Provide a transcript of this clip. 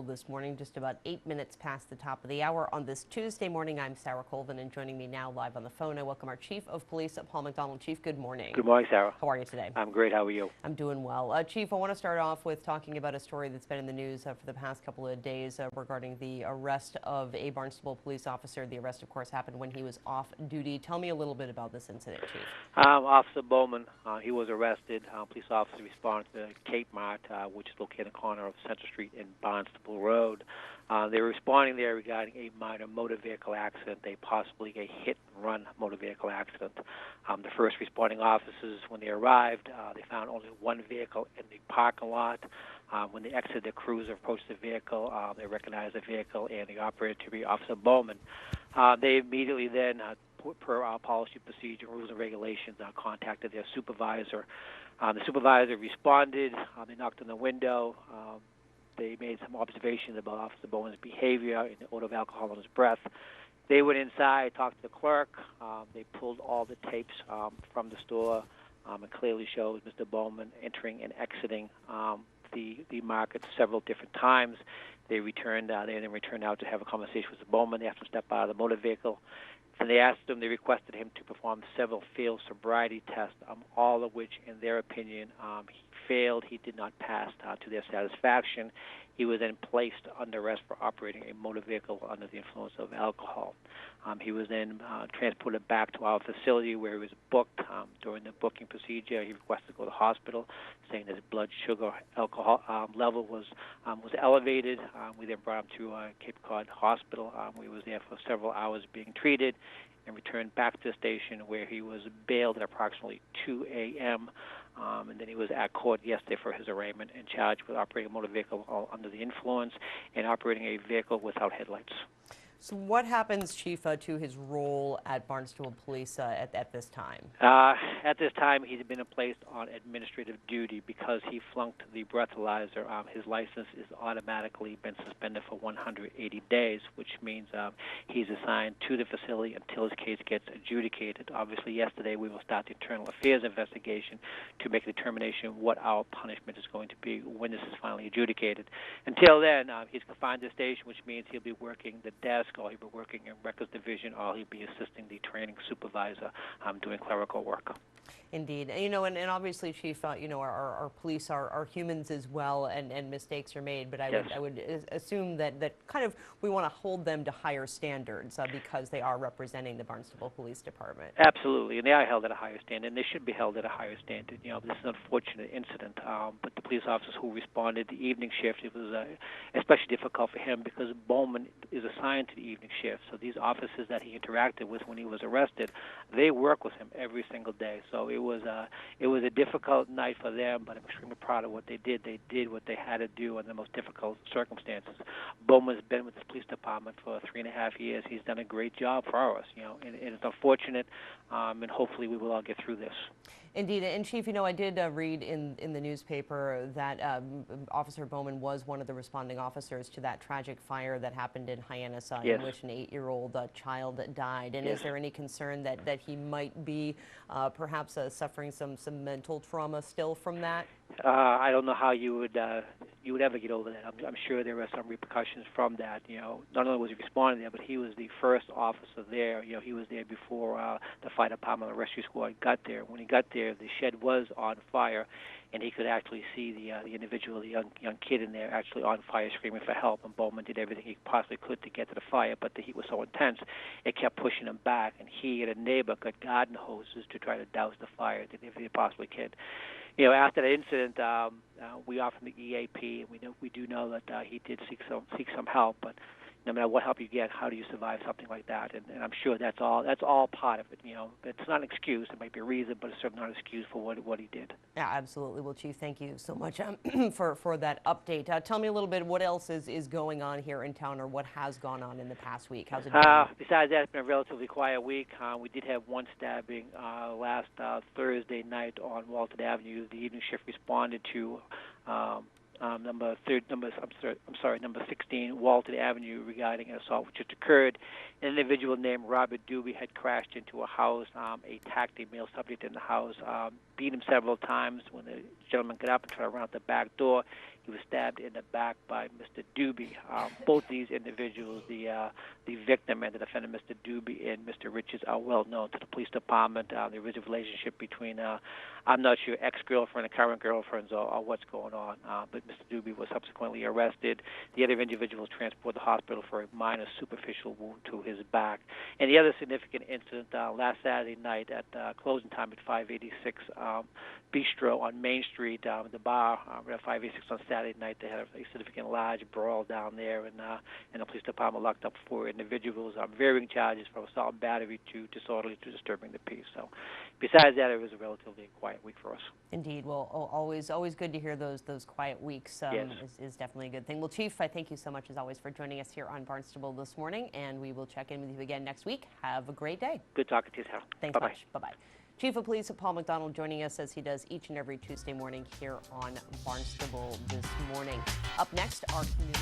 This Morning, just about 8 minutes past the top of the hour on this Tuesday morning. I'm Sarah Colvin, and joining me now live on the phone, I welcome our Chief of Police, Paul MacDonald. Chief, good morning. Good morning, Sarah. How are you today? I'm great. How are you? I'm doing well. Chief, I want to start off with talking about a story that's been in the news for the past couple of days regarding the arrest of a Barnstable police officer. The arrest, of course, happened when he was off duty. Tell me a little bit about this incident, Chief. Officer Bowman, he was arrested. Police officers responded to Cape Mart, which is located on the corner of Central Street and Barnstable Road. They were responding there regarding a minor motor vehicle accident, possibly a hit-and-run motor vehicle accident. The first responding officers, when they arrived, they found only one vehicle in the parking lot. When they exited the cruiser, approached the vehicle, they recognized the vehicle and the operator to be Officer Bowman. They immediately then, per our policy procedure, rules and regulations, contacted their supervisor. The supervisor responded. They knocked on the window. They made some observations about Officer Bowman's behavior and the odor of alcohol on his breath. They went inside, talked to the clerk. They pulled all the tapes from the store. It clearly shows Mr. Bowman entering and exiting the market several different times. They returned. They then returned out to have a conversation with Mr. Bowman. They asked him to step out of the motor vehicle. And they requested him to perform several field sobriety tests, all of which, in their opinion, he failed. He did not pass to their satisfaction. He was then placed under arrest for operating a motor vehicle under the influence of alcohol. He was then transported back to our facility where he was booked. During the booking procedure, he requested to go to the hospital, saying that his blood sugar alcohol level was elevated. We then brought him to Cape Cod Hospital. We was there for several hours being treated, and returned back to the station where he was bailed at approximately 2 a.m. And then he was at court yesterday for his arraignment and charged with operating a motor vehicle under the influence and operating a vehicle without headlights. So what happens, Chief, to his role at Barnstable Police at this time? At this time, he's been placed on administrative duty because he flunked the breathalyzer. His license is automatically been suspended for 180 days, which means he's assigned to the facility until his case gets adjudicated. Obviously, yesterday we will start the internal affairs investigation to make a determination what our punishment is going to be when this is finally adjudicated. Until then, he's confined to the station, which means he'll be working the desk, or he'll be working in records division, or he'll be assisting the training supervisor doing clerical work. Indeed. And obviously, Chief, our police are humans as well, and mistakes are made, but I would assume that kind of we want to hold them to higher standards because they are representing the Barnstable Police Department. Absolutely, and they are held at a higher standard, and they should be held at a higher standard. This is an unfortunate incident, but the police officers who responded the evening shift, it was especially difficult for him because Bowman is assigned to the evening shift. So these officers that he interacted with when he was arrested, they work with him every single day. So it was a difficult night for them, but I'm extremely proud of what they did. They did what they had to do in the most difficult circumstances. Bowman's been with the police department for 3.5 years. He's done a great job for us, and it's unfortunate, and hopefully we will all get through this. Indeed. And Chief, I did read in the newspaper that Officer Bowman was one of the responding officers to that tragic fire that happened in Hyannis, in which an 8-year-old child died. And is there any concern that he might be perhaps suffering some mental trauma still from that? I don't know how you would ever get over that. I'm sure there are some repercussions from that. Not only was he responding there, but he was the first officer there. He was there before the fire department, the rescue squad got there. When he got there, the shed was on fire, and he could actually see the individual, the young kid in there, actually on fire, screaming for help. And Bowman did everything he possibly could to get to the fire, but the heat was so intense, it kept pushing him back. And he and a neighbor got garden hoses to try to douse the fire. Did everything they possibly could. After that incident, we offered him the EAP, and we do know that he did seek some help. But no matter what help you get, how do you survive something like that? And I'm sure that's all part of it. It's not an excuse. It might be a reason, but it's certainly not an excuse for what he did. Yeah, absolutely. Well, Chief, thank you so much for that update. Tell me a little bit what else is going on here in town, or what has gone on in the past week. How's it going? Besides that, it's been a relatively quiet week. We did have one stabbing last Thursday night on Walton Avenue. The evening shift responded to number 16 Walton Avenue regarding an assault which just occurred. An individual named Robert Doobie had crashed into a house, attacked a male subject in the house, beat him several times. When the gentleman got up and tried to run out the back door, he was stabbed in the back by Mr. Doobie. Both these individuals, the victim and the defendant, Mr. Doobie and Mr. Richards, are well known to the police department. There is a relationship between, I'm not sure, ex-girlfriend and current girlfriends or what's going on, but Mr. Doobie was subsequently arrested. The other individual was transported to the hospital for a minor superficial wound to his back. And the other significant incident last Saturday night at closing time at 586 Bistro on Main Street, the bar at 586 on Saturday night, they had a significant large brawl down there, and the police department locked up 4 individuals, varying charges from assault and battery to disorderly to disturbing the peace. So besides that, it was a relatively quiet week for us. Indeed. Well, always good to hear those quiet weeks. Yes. is definitely a good thing. Well, Chief, I thank you so much as always for joining us here on Barnstable This Morning, and we will check in with you again next week. Have a great day. Good talking to you, Sarah. Thanks much. Bye-bye. Chief of Police Paul MacDonald joining us as he does each and every Tuesday morning here on Barnstable This Morning. Up next, our community.